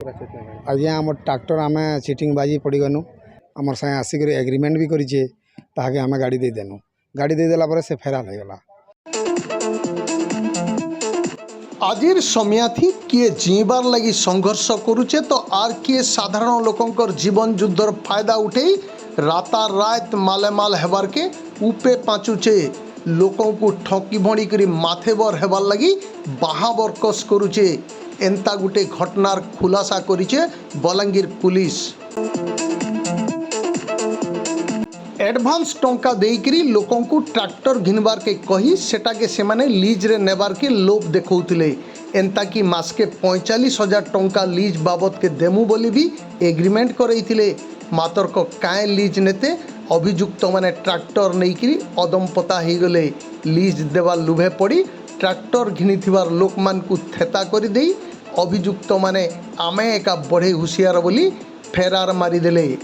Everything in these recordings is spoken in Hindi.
आज्ञा आम ट्रैक्टर आम चिटिंग बाजी पड़गनु आम सागे आसिक एग्रीमेंट भी करें ताकि आम गाड़ी देदेनु गाड़ी देदेला से फेरार हो गला। आजिर समय थी किए जीवार लगी संघर्ष करुचे तो आर किए साधारण लोकंकर जीवन युद्धर फायदा उठे राता रात मालेमाल हेबार के उपे पाचुचे लोकों को ठकी भणी करी माथेबर हेबार लगी बाहाबरकस करुचे एंता गुटे घटनार खुलासा करिचे बलांगीर पुलिस। एडभांस टंका देइकरी लोकों को ट्रैक्टर घिनबार के कही सेटा के सेमाने लीज रे नेबार के लोभ देखौतिले एंता कि मास के 45,000 टंका लीज बाबद के देमु बोली भी एग्रीमेंट करैतिले मातर को काए लीज नेते अभियुक्त माने ट्रैक्टर नेइकरी अदमपता हो गले लीज देवा लुभे पड़ी ट्रैक्टर घिनिथिबार लोक मान को थेता करि देई अभियुक्त माने आमे एका बढ़े हुशियार बोली फेरार मारिदेले।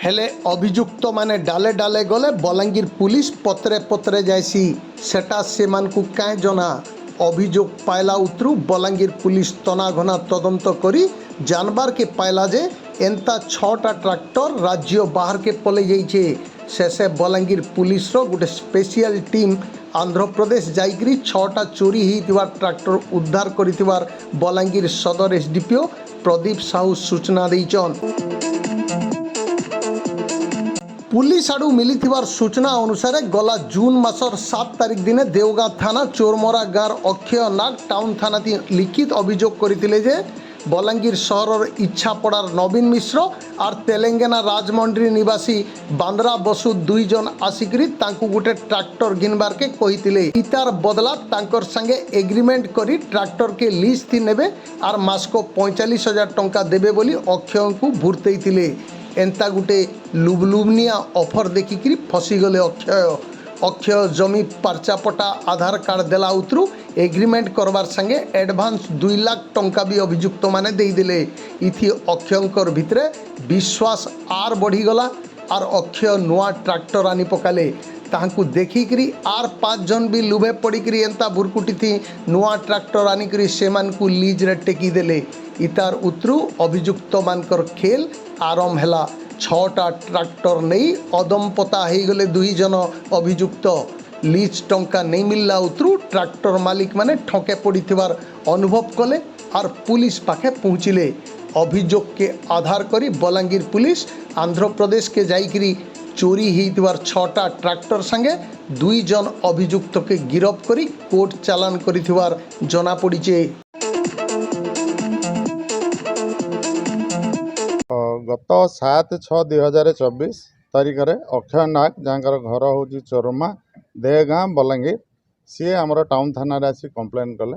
हेले अभियुक्त माने डाले डाले गले बलांगीर पुलिस पत्रे पत्रे जायसी सेटा से मान को काए जना अभियोग पायला उतरु बलांगीर पुलिस तना घना तदंत करी जानबार के पायला जे एंता 6टा ट्रैक्टर राज्य बाहर के पले जाइछे शेषे बलांगीर पुलिस रो गोटे स्पेशल टीम आंध्र प्रदेश जाइकरी 6टा चोरी होइतिबा ट्रैक्टर उद्धार करितिबार बलांगीर सदर एसडीपीओ प्रदीप साहू सूचना देइछन। पुलिस आड़ू मिलिथिबार सूचना अनुसार गला जून मासर 7 तारिख दिने देवगाँ थाना चोरमरा गाँर अक्षय नाग टाउन थाना लिखित अभियोग करथिले जे बलांगीर सहर इच्छापड़ार नवीन मिश्र और तेलेंगाना राजमंड्री निवासी बांद्रा बसु 2 जन आसिकरी तांकु गोटे ट्रैक्टर घिनबार के कहितिले इतार बदला तांकर संगे एग्रीमेंट करी ट्रैक्टर के लीज थी नेबे और मास को 45,000 टंका देबे बोली अक्षय को भुरतेइतिले एंता गोटे लुबलुबनिया ऑफर देखिकी फसीगले अक्षय जमी पर्चापटा आधार कार्ड देला उतरु एग्रीमेंट करवार संगे एडभांस 2 लाख टंका भी अभियुक्त माने देदेले इथि अक्षयंकर भितरे विश्वास आर बढ़ीगला और अक्षय नुआ ट्रैक्टर आनी पकाले तांकु देखिकी आर 5 जन भी लुभे पड़िकी एंता भुरकुटी थी नुआ ट्रैक्टर आनिकी सेमान को लीज रे टेकी देले इतार उतरु अभियुक्त मानकर खेल आरंभ हैला 6टा ट्रैक्टर नहीं अदमपता हो गले 2 जन अभियुक्त लीज टंका नहीं मिलला उतरु ट्रैक्टर मालिक माने ठके पड़िथिबार अनुभव कले और पुलिस पाखे पहुँचिले अभियोग के आधार करी बलांगीर पुलिस आंध्र प्रदेश के जाइकरी चोरी होइतिबार 6टा ट्रैक्टर संगे 2 जन अभियुक्त के गिरफ्त करी कोर्ट चालान करिथिबार जना पड़िचे। गत 7/6/2024 तारिख में अक्षय नाग जहाँ घर हूँ चोरमा देगाँ बलांगीर सी आमर टाउन थाना आसी कंप्लेन कले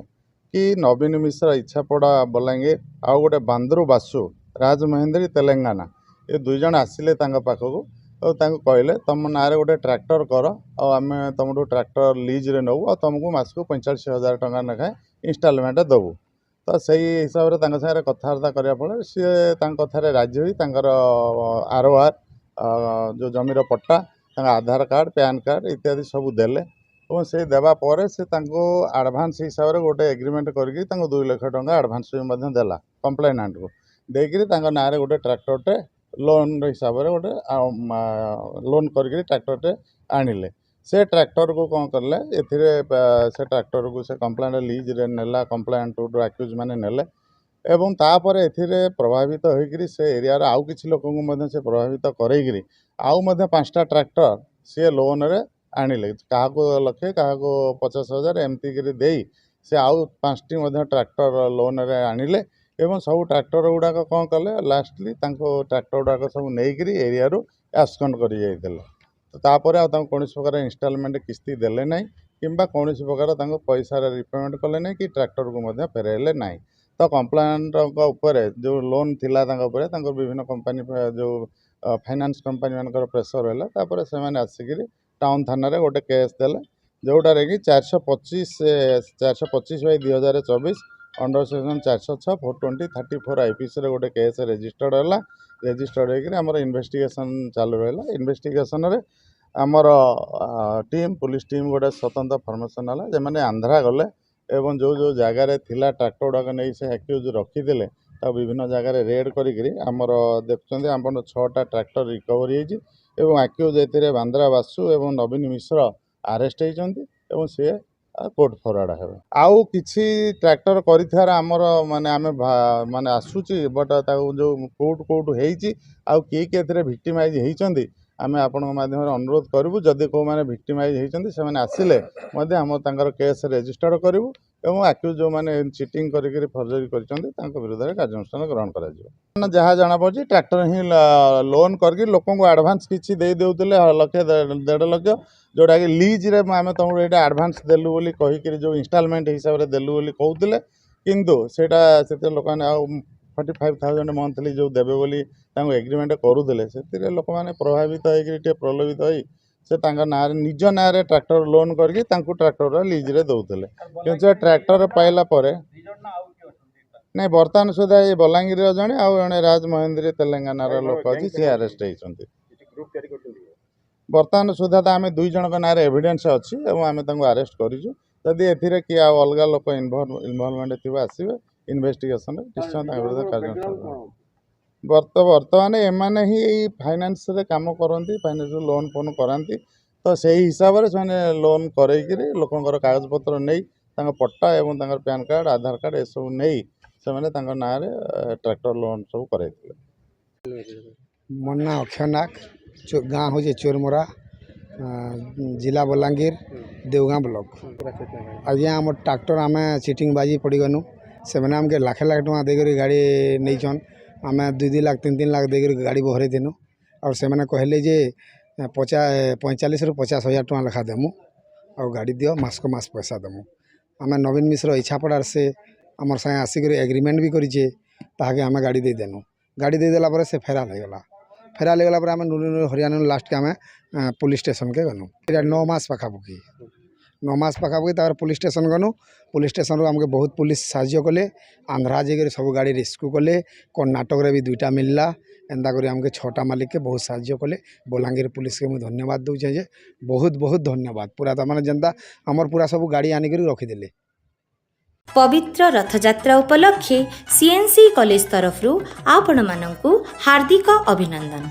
कि नवीन मिश्र इच्छापड़ा बलांगीर आउ गोटे बांद्रू बासु राजमहेंद्री तेलेंगाना ये 2 जन आसिले पाखक और कहले तुम ना गोटे ट्रैक्टर कर आम तुम ट्रैक्टर लीज रे नौ और तुमको मास को 45,000 टंका लेखाएं इंस्टॉलमेंट देवु तो सही हिसाब से सारे कथबार्ता करने फल सी कथार राजी हुई आरओआर जो जमीर पट्टा आधार कार्ड पैन कार्ड इत्यादि सब देले और से देवा पर से आडभांस हिसाब से गोटे एग्रीमेंट करके 2 लाख टंका आडभांस भी देला कंप्लेनांट को देकर ना गोटे ट्रैक्टरटे लोन हिसाब से गोटे लोन करके ट्रैक्टरटे आनिले से ट्रैक्टर को कौन कले से ट्रैक्टर को से कंप्लेंट लीज रे नेला कंप्लेंट आक्यूज माने नेले एवं तापर एथिरे प्रभावित होइकरी से एरिया आउ किछि लोक को से प्रभावित करैकरी आउ 5टा ट्रैक्टर सी लोन रे आनिले क्या लक्षे क्या 50,000 एमती करी देई से आउ 5टी ट्रैक्टर लोन रे आनिले एवं सब ट्रैक्टर गुड़ाक कौन कले लास्टली ट्रैक्टर गुड़ाक सब नहींकरी एरिया रू एब्सकंड कर जाइले तो तापर कौन प्रकार इंस्टॉलमेंट किस्ती देले ना कि कौन प्रकार पैसा रिपेमेंट कले ना कि ट्रैक्टर को फेराइले ना तो कंप्लेंट जो लोन थिला विभिन्न कंपनी जो फाइनेंस कंपनी मानकर प्रेसर है से आसिक टाउन थाना गोटे केस देले जोटारे कि 425/2024 अंडर सेक्शन 406 420 34 आईपीसी गोटे केस रजिस्टर्ड है रजिस्टर्ड होकर इन्वेस्टिगेशन चालू रहा इन्वेस्टिगेशन रे आमर टीम पुलिस टीम गोटे स्वतंत्र फॉर्मेशन है जो मैंने आंध्रा गले एवं जो जो जगार थिला ट्रैक्टर गुड़ाक नहीं से एक्यूज रखीदे विभिन्न जगार रेड करी आमर देखुं आप 6टा ट्रैक्टर रिकवर होती एक्यूज ए बांद्रा बासु एवं नवीन मिश्र आरेस्ट होती सी कोर्ट फरवर्ड हे आउ किसी ट्रैक्टर कर आमर माने आमे माने आसूची बट जो कोर्ट कोर्ट होती आउ किए भिक्टिमाइज होती आमे आपण माध्यम अनुरोध करूँ जदि कौ मैंने भिक्टिमाइज होती से आसिले आम केस रेजिस्टर्ड करूँ एवं एक्यूज जो मैंने चिटिंग कर फर्जरी कर विरुद्ध में कार्यानुष्ठान ग्रहण कर जहाँ जना पड़ी ट्रैक्टर ही लोन करके लोक एडभांस किसी दे देउतले लक्ष 1.5 लाख जोटा कि लीज रे आमे तुमको ये एडभांस देलु बोली कहीकि जो इंस्टॉलमेंट हिसाब से देलु बोली कहते किंतु सेटा से लोक मैंने 45,000 मंथली जो देवे बोली एग्रीमेंट करूले से लोक मैंने प्रभावित होकर प्रलोभित हो से ना निज ना ट्रैक्टर लोन करके ट्रैक्टर लीज रे दौले कि ट्रैक्टर पाइला नहीं बर्तमान सुधा ये बलांगीर जड़े आउ जड़े राज महेंद्री तेलंगानार लोक अच्छी सी अरेस्ट होती बर्तमान सुधा तो आम 2 जन ना एविडेंस अच्छी आम अरेस्ट करूँ जदि ए किए अलग लोक इनवॉल्वमेंट थी आसवे इन्वेस्टिगेशन निश्चय विरुद्ध कार्यानुष्ठान बर्तमान एमाने ही फाइनेंस रे काम करती फाइनेंस लोन फोन कराती तो से हिसाब से लोन कर लोकंर कागजपत्र नहीं पट्टा एवं पैन कार्ड आधार कार्ड ये सब नहीं से ना ट्रैक्टर लोन सब कराई मोर ना अक्षय नाग गाँ हूँ चोरमरा जिला बलांगीर देवगाँ ब्लॉक आज आम ट्रैक्टर आम चिटिंग बाजी पड़गनु से आमके लाख लाख टका देकर गाड़ी नहीं आम 2-2 लाख 3-3 लाख देकर गाड़ी बहरे देनु और से कहले जे 45,000 ରୁ 50,000 टका लेखा देमु और गाड़ी दियो मास को मास पैसा देमु आम नवीन मिश्र इच्छापड़ार से आमर सागे आसिक एग्रीमेंट भी करिचे ताके आम गाड़ी दे देनु गाड़ी दे देला पर से फेराल होगला पर आम हरियाणा लास्ट के आम पुलिस स्टेशन के गनु 9 मास पाखापाखि 9 मास पाखापाखि पुलिस स्टेशन गनु पुलिस स्टेशन आमके बहुत पुलिस साहाय्य कले आंध्रा जाकर सब गाड़ी रेस्क्यू कले कर्णाटक रे भी 2टा मिलला एंता कर आमके 6टा मालिक के बहुत साहाय्य कले बलांगीर पुलिस के मुझे धन्यवाद दूचे जे बहुत बहुत धन्यवाद पूरा तमाने जनता आमर पूरा सब गाड़ी आनिक रखीदे। पवित्र रथयात्रा उपलक्षे सीएनसी कॉलेज तरफ आपण मानंकु हार्दिक अभिनंदन।